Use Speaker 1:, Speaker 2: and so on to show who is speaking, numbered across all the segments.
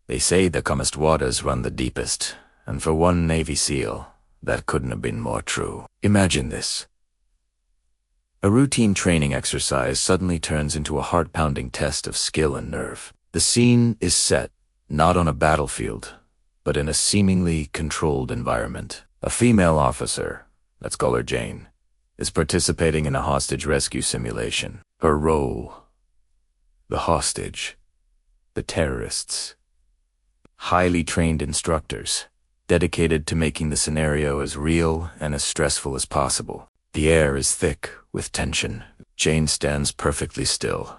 Speaker 1: They say the calmest waters run the deepest, and for one Navy SEAL, that couldn't have been more true. Imagine this. A routine training exercise suddenly turns into a heart-pounding test of skill and nerve. The scene is set, not on a battlefield, but in a seemingly controlled environment. A female officer, let's call her Jane, is participating in a hostage rescue simulation. Her role: the hostage, the terrorists. Highly trained instructors, dedicated to making the scenario as real and as stressful as possible. The air is thick with tension. Jane stands perfectly still,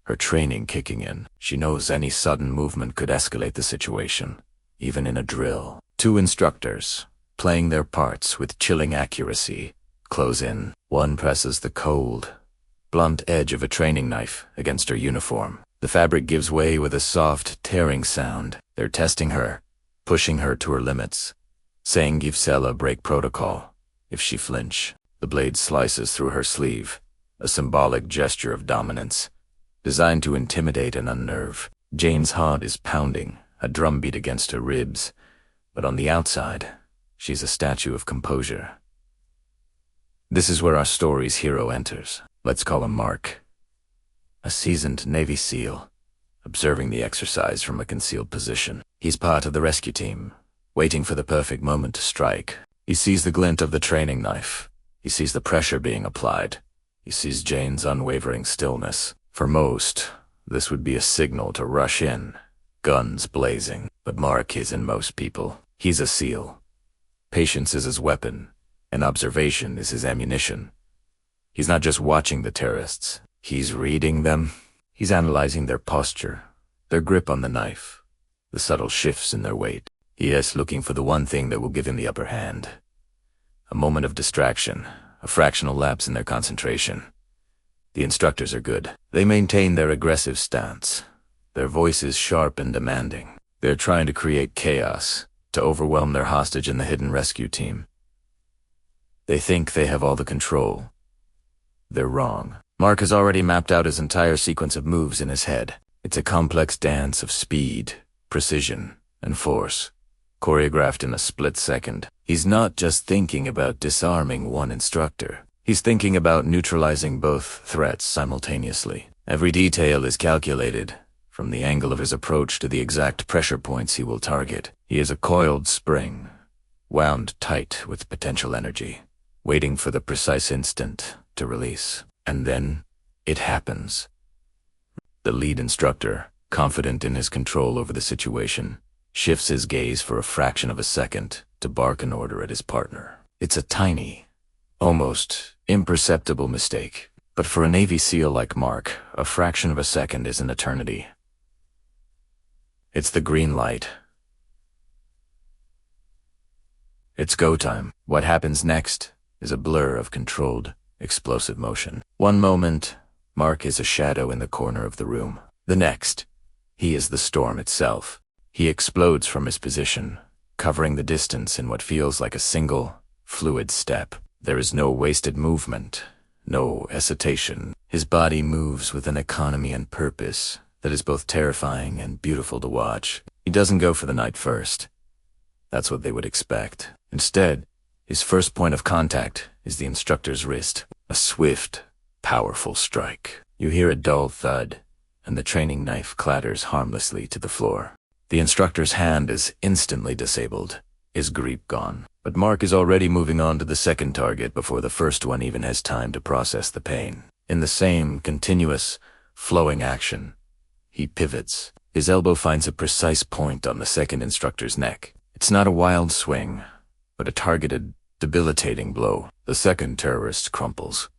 Speaker 1: her training kicking in. She knows any sudden movement could escalate the situation, even in a drill. Two instructors, playing their parts with chilling accuracy, close in. One presses the cold, blunt edge of a training knife against her uniform. The fabric gives way with a soft, tearing sound. They're testing her, pushing her to her limits, saying give Sela break protocol if she flinch. The blade slices through her sleeve, a symbolic gesture of dominance, designed to intimidate and unnerve. Jane's heart is pounding, a drumbeat against her ribs, but on the outside, she's a statue of composure. This is where our story's hero enters. Let's call him Mark. A seasoned Navy SEAL, observing the exercise from a concealed position. He's part of the rescue team, waiting for the perfect moment to strike. He sees the glint of the training knife. He sees the pressure being applied. He sees Jane's unwavering stillness. For most, this would be a signal to rush in, guns blazing. But Mark isn't most people. He's a SEAL. Patience is his weapon, and observation is his ammunition. He's not just watching the terrorists. He's reading them. He's analyzing their posture, their grip on the knife, the subtle shifts in their weight. He is looking for the one thing that will give him the upper hand. A moment of distraction, a fractional lapse in their concentration. The instructors are good. They maintain their aggressive stance, their voices sharp and demanding. They're trying to create chaos, to overwhelm their hostage and the hidden rescue team. They think they have all the control. They're wrong. Mark has already mapped out his entire sequence of moves in his head. It's a complex dance of speed, precision, and force, choreographed in a split second. He's not just thinking about disarming one instructor. He's thinking about neutralizing both threats simultaneously. Every detail is calculated, from the angle of his approach to the exact pressure points he will target. He is a coiled spring, wound tight with potential energy, waiting for the precise instant to release. And then, it happens. The lead instructor, confident in his control over the situation, shifts his gaze for a fraction of a second to bark an order at his partner. It's a tiny, almost imperceptible mistake, but for a Navy SEAL like Mark, a fraction of a second is an eternity. It's the green light. It's go time. What happens next is a blur of controlled, explosive motion. One moment, Mark is a shadow in the corner of the room. The next, he is the storm itself. He explodes from his position, covering the distance in what feels like a single, fluid step. There is no wasted movement, no hesitation. His body moves with an economy and purpose that is both terrifying and beautiful to watch. He doesn't go for the night first. That's what they would expect. Instead, his first point of contact is the instructor's wrist. A swift, powerful strike. You hear a dull thud, and the training knife clatters harmlessly to the floor. The instructor's hand is instantly disabled, his grip gone. But Mark is already moving on to the second target before the first one even has time to process the pain. In the same continuous, flowing action, he pivots. His elbow finds a precise point on the second instructor's neck. It's not a wild swing, but a targeted, debilitating blow. The second terrorist crumples,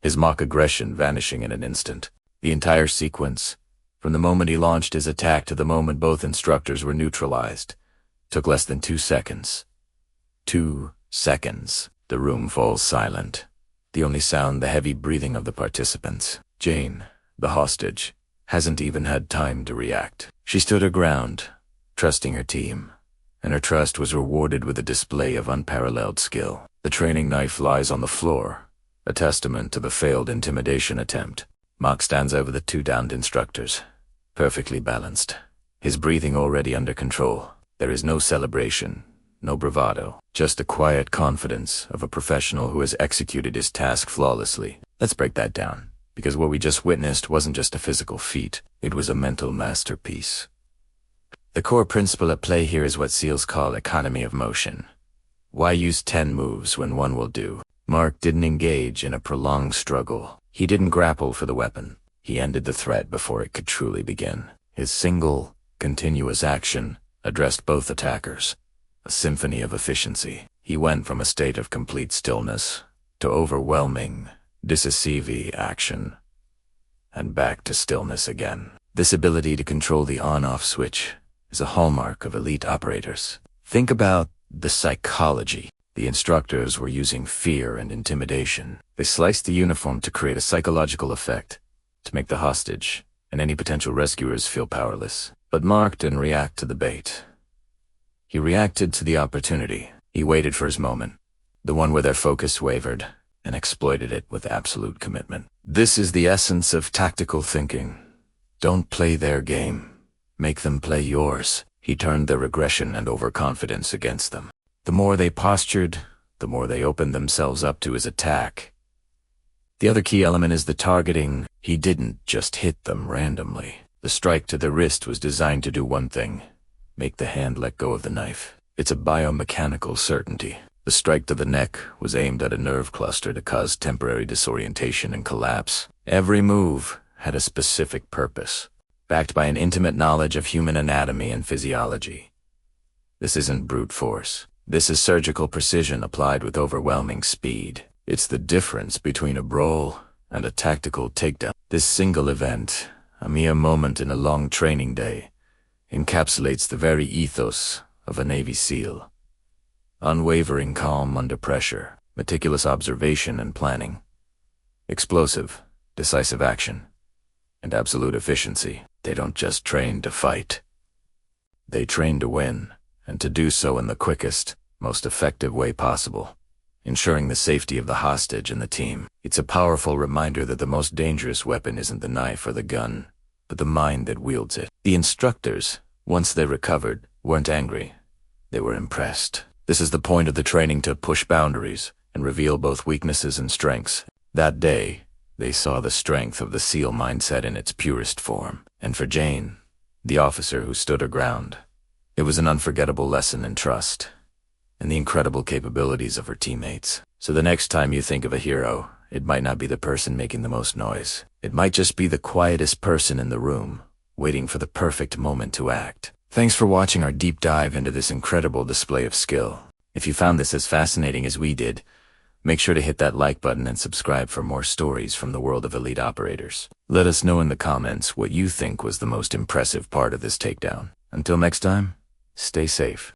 Speaker 1: his mock aggression vanishing in an instant. The entire sequence, from the moment he launched his attack to the moment both instructors were neutralized, took less than 2 seconds. 2 seconds. The room falls silent. The only sound, the heavy breathing of the participants. Jane, the hostage, hasn't even had time to react. She stood her ground, trusting her team, and her trust was rewarded with a display of unparalleled skill. The training knife lies on the floor, a testament to the failed intimidation attempt. Mark stands over the 2 downed instructors, perfectly balanced, his breathing already under control. There is no celebration, no bravado, just the quiet confidence of a professional who has executed his task flawlessly. Let's break that down, because what we just witnessed wasn't just a physical feat, it was a mental masterpiece. The core principle at play here is what SEALs call economy of motion. Why use 10 moves when one will do? Mark didn't engage in a prolonged struggle. He didn't grapple for the weapon. He ended the threat before it could truly begin. His single, continuous action addressed both attackers. A symphony of efficiency. He went from a state of complete stillness to overwhelming, decisive action, and back to stillness again. This ability to control the on-off switch is a hallmark of elite operators. Think about the psychology. The instructors were using fear and intimidation. They sliced the uniform to create a psychological effect, to make the hostage and any potential rescuers feel powerless. But Mark didn't react to the bait. He reacted to the opportunity. He waited for his moment, the one where their focus wavered, and exploited it with absolute commitment. This is the essence of tactical thinking. Don't play their game. Make them play yours. He turned their aggression and overconfidence against them. The more they postured, the more they opened themselves up to his attack. The other key element is the targeting. He didn't just hit them randomly. The strike to the wrist was designed to do one thing: make the hand let go of the knife. It's a biomechanical certainty. The strike to the neck was aimed at a nerve cluster to cause temporary disorientation and collapse. Every move had a specific purpose, backed by an intimate knowledge of human anatomy and physiology. This isn't brute force. This is surgical precision applied with overwhelming speed. It's the difference between a brawl and a tactical takedown. This single event, a mere moment in a long training day, encapsulates the very ethos of a Navy SEAL. Unwavering calm under pressure, meticulous observation and planning, explosive, decisive action, and absolute efficiency. They don't just train to fight. They train to win, and to do so in the quickest, most effective way possible, ensuring the safety of the hostage and the team. It's a powerful reminder that the most dangerous weapon isn't the knife or the gun, but the mind that wields it. The instructors, once they recovered, weren't angry. They were impressed. This is the point of the training, to push boundaries and reveal both weaknesses and strengths. That day, they saw the strength of the SEAL mindset in its purest form. And for Jane, the officer who stood her ground, it was an unforgettable lesson in trust and the incredible capabilities of her teammates. So the next time you think of a hero, it might not be the person making the most noise. It might just be the quietest person in the room, waiting for the perfect moment to act. Thanks for watching our deep dive into this incredible display of skill. If you found this as fascinating as we did, make sure to hit that like button and subscribe for more stories from the world of elite operators. Let us know in the comments what you think was the most impressive part of this takedown. Until next time, stay safe.